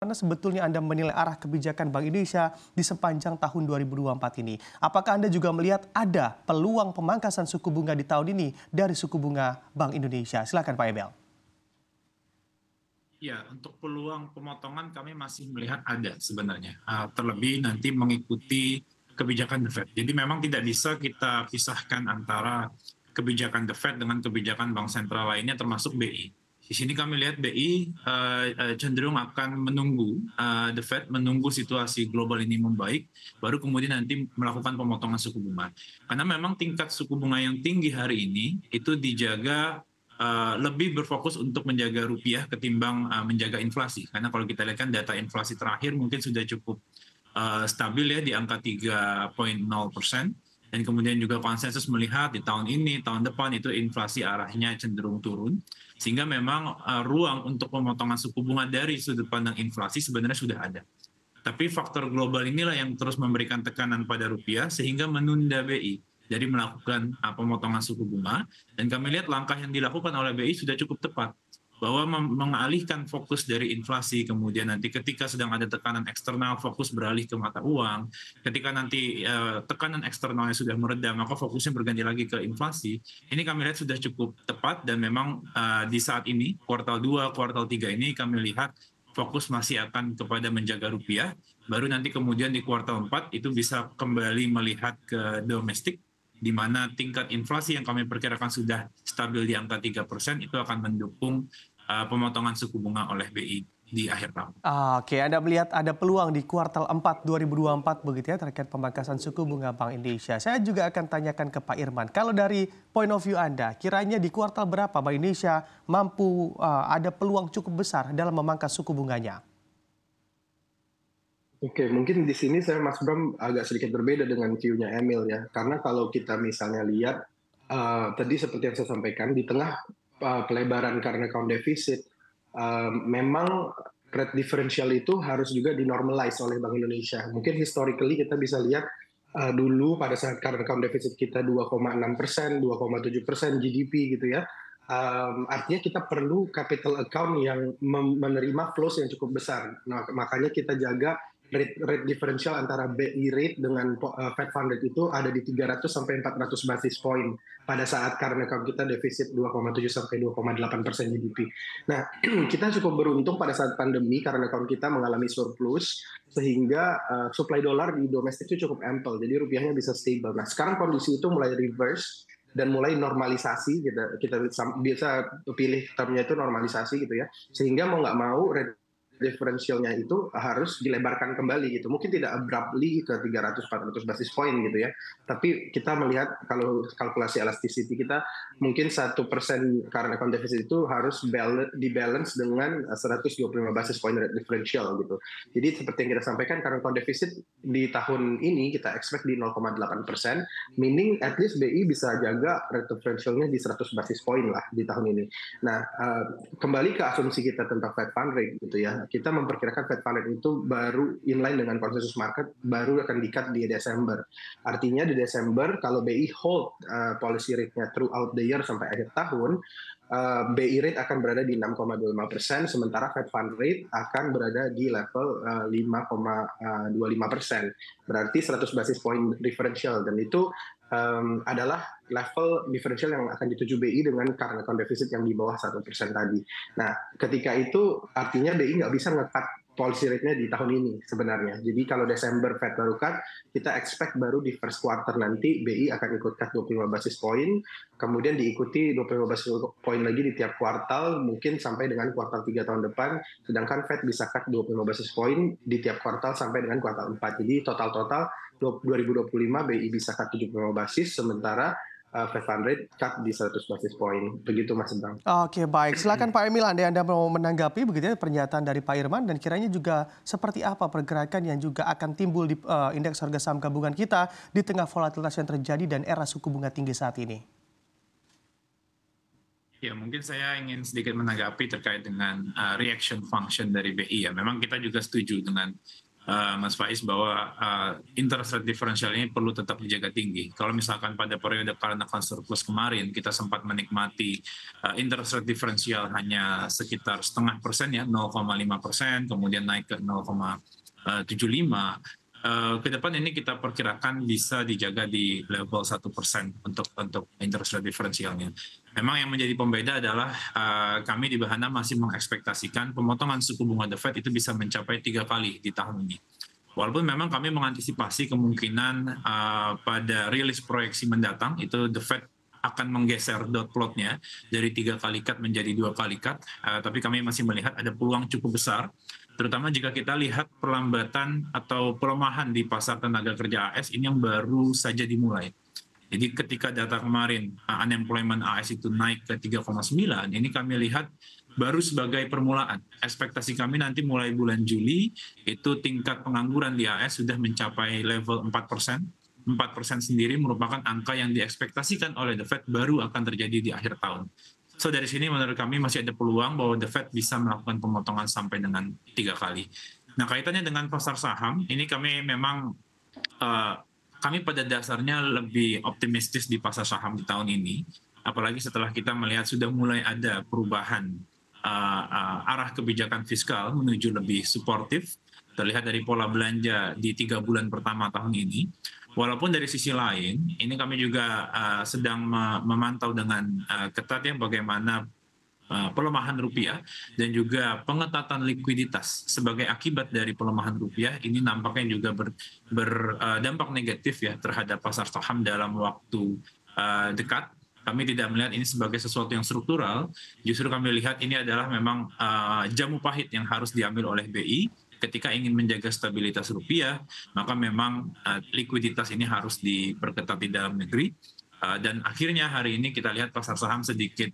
bagaimana sebetulnya Anda menilai arah kebijakan Bank Indonesia di sepanjang tahun 2024 ini? Apakah Anda juga melihat ada peluang pemangkasan suku bunga di tahun ini dari suku bunga Bank Indonesia? Silakan Pak Emil. Ya, untuk peluang pemotongan kami masih melihat ada sebenarnya. Terlebih nanti mengikuti kebijakan The Fed. Jadi memang tidak bisa kita pisahkan antara kebijakan The Fed dengan kebijakan bank sentral lainnya termasuk BI. Di sini kami lihat BI cenderung akan menunggu The Fed menunggu situasi global ini membaik, baru kemudian nanti melakukan pemotongan suku bunga. Karena memang tingkat suku bunga yang tinggi hari ini itu dijaga lebih berfokus untuk menjaga rupiah ketimbang menjaga inflasi. Karena kalau kita lihat kan data inflasi terakhir mungkin sudah cukup stabil ya di angka 3,0%. Dan kemudian juga konsensus melihat di tahun ini, tahun depan itu inflasi arahnya cenderung turun. Sehingga memang ruang untuk pemotongan suku bunga dari sudut pandang inflasi sebenarnya sudah ada. Tapi faktor global inilah yang terus memberikan tekanan pada rupiah sehingga menunda BI dari melakukan pemotongan suku bunga. Dan kami lihat langkah yang dilakukan oleh BI sudah cukup tepat, bahwa mengalihkan fokus dari inflasi, kemudian nanti ketika sedang ada tekanan eksternal fokus beralih ke mata uang, ketika nanti tekanan eksternalnya sudah mereda maka fokusnya berganti lagi ke inflasi. Ini kami lihat sudah cukup tepat dan memang di saat ini kuartal 2, kuartal 3 ini kami lihat fokus masih akan kepada menjaga rupiah, baru nanti kemudian di kuartal 4 itu bisa kembali melihat ke domestik, di mana tingkat inflasi yang kami perkirakan sudah stabil di angka 3% itu akan mendukung pemotongan suku bunga oleh BI di akhir tahun. Oke, Anda melihat ada peluang di kuartal 4 2024 begitu ya terkait pemangkasan suku bunga Bank Indonesia. Saya juga akan tanyakan ke Pak Irman. Kalau dari point of view Anda, kiranya di kuartal berapa Bank Indonesia mampu ada peluang cukup besar dalam memangkas suku bunganya? Oke, mungkin di sini saya Mas Bram agak sedikit berbeda dengan view-nya Emil ya. Karena kalau kita misalnya lihat tadi seperti yang saya sampaikan di tengah pelebaran current account deficit, memang rate differential itu harus juga dinormalize oleh Bank Indonesia. Mungkin historically kita bisa lihat dulu pada saat current account deficit kita 2,6%, 2,7% GDP gitu ya. Artinya kita perlu capital account yang menerima flows yang cukup besar. Nah, makanya kita jaga rate differential antara BI rate dengan Fed Fund rate itu ada di 300 sampai 400 basis point pada saat current account kita defisit 2,7 sampai 2,8% GDP. Nah, kita cukup beruntung pada saat pandemi current account kita mengalami surplus sehingga supply dolar di domestik itu cukup ample, jadi rupiahnya bisa stable. Nah, sekarang kondisi itu mulai reverse dan mulai normalisasi, kita bisa pilih termnya itu normalisasi gitu ya, sehingga mau nggak mau differentialnya itu harus dilebarkan kembali gitu. Mungkin tidak abruptly ke 300-400 basis point gitu ya. Tapi kita melihat kalau kalkulasi elasticity kita mungkin 1% current account deficit itu harus dibalance dengan 125 basis point rate differential gitu. Jadi seperti yang kita sampaikan current account deficit di tahun ini kita expect di 0,8%, meaning at least BI bisa jaga rate differentialnya di 100 basis point lah di tahun ini. Nah, kembali ke asumsi kita tentang Fed Fund rate gitu ya. Kita memperkirakan Fed Fund rate itu baru inline dengan konsensus market, baru akan di-cut di Desember. Artinya di Desember kalau BI hold policy rate-nya throughout the year sampai akhir tahun, BI rate akan berada di 6,25%, sementara Fed Fund rate akan berada di level 5,25%. Berarti 100 basis point differential, dan itu adalah level differential yang akan dituju BI dengan current account deficit yang di bawah 1% tadi. Nah, ketika itu artinya BI nggak bisa nge-cut policy rate-nya di tahun ini sebenarnya. Jadi kalau Desember Fed baru cut, kita expect baru di first quarter nanti BI akan ikut cut 25 basis point, kemudian diikuti 25 basis point lagi di tiap kuartal, mungkin sampai dengan kuartal 3 tahun depan, sedangkan Fed bisa cut 25 basis point di tiap kuartal sampai dengan kuartal 4. Jadi total 2025 BI bisa cut 75 basis, sementara Fed Fund rate cut di 100 basis point. Begitu Mas Bang. Oke, baik. Silakan Pak Emil, Anda mau menanggapi begitu ya pernyataan dari Pak Irman, dan kiranya juga seperti apa pergerakan yang juga akan timbul di indeks harga saham gabungan kita di tengah volatilitas yang terjadi dan era suku bunga tinggi saat ini. Ya, mungkin saya ingin sedikit menanggapi terkait dengan reaction function dari BI ya. Memang kita juga setuju dengan Mas Faiz, bahwa interest rate differential ini perlu tetap dijaga tinggi. Kalau misalkan pada periode current account surplus kemarin kita sempat menikmati interest rate differential hanya sekitar 0,5% ya, 0,5%, kemudian naik ke 0,75. Ke depan ini kita perkirakan bisa dijaga di level 1% untuk interest rate differentialnya. Memang yang menjadi pembeda adalah kami di Bahana masih mengekspektasikan pemotongan suku bunga The Fed itu bisa mencapai 3 kali di tahun ini. Walaupun memang kami mengantisipasi kemungkinan pada rilis proyeksi mendatang itu The Fed akan menggeser dot plotnya dari 3 kali cut menjadi 2 kali cut, tapi kami masih melihat ada peluang cukup besar, terutama jika kita lihat perlambatan atau pelemahan di pasar tenaga kerja AS ini yang baru saja dimulai. Jadi ketika data kemarin unemployment AS itu naik ke 3,9, ini kami lihat baru sebagai permulaan. Ekspektasi kami nanti mulai bulan Juli itu tingkat pengangguran di AS sudah mencapai level 4%. 4% sendiri merupakan angka yang diekspektasikan oleh The Fed baru akan terjadi di akhir tahun. So dari sini menurut kami masih ada peluang bahwa The Fed bisa melakukan pemotongan sampai dengan 3 kali. Nah kaitannya dengan pasar saham, ini kami memang kami pada dasarnya lebih optimistis di pasar saham di tahun ini, apalagi setelah kita melihat sudah mulai ada perubahan arah kebijakan fiskal menuju lebih suportif, terlihat dari pola belanja di 3 bulan pertama tahun ini. Walaupun dari sisi lain, ini kami juga sedang memantau dengan ketat ya bagaimana pelemahan rupiah dan juga pengetatan likuiditas sebagai akibat dari pelemahan rupiah ini nampaknya juga berdampak negatif ya terhadap pasar saham dalam waktu dekat. Kami tidak melihat ini sebagai sesuatu yang struktural, justru kami lihat ini adalah memang jamu pahit yang harus diambil oleh BI. Ketika ingin menjaga stabilitas rupiah, maka memang likuiditas ini harus diperketat di dalam negeri. Dan akhirnya hari ini kita lihat pasar saham sedikit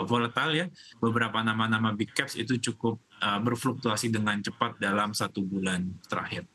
volatile ya. Beberapa nama-nama big caps itu cukup berfluktuasi dengan cepat dalam 1 bulan terakhir.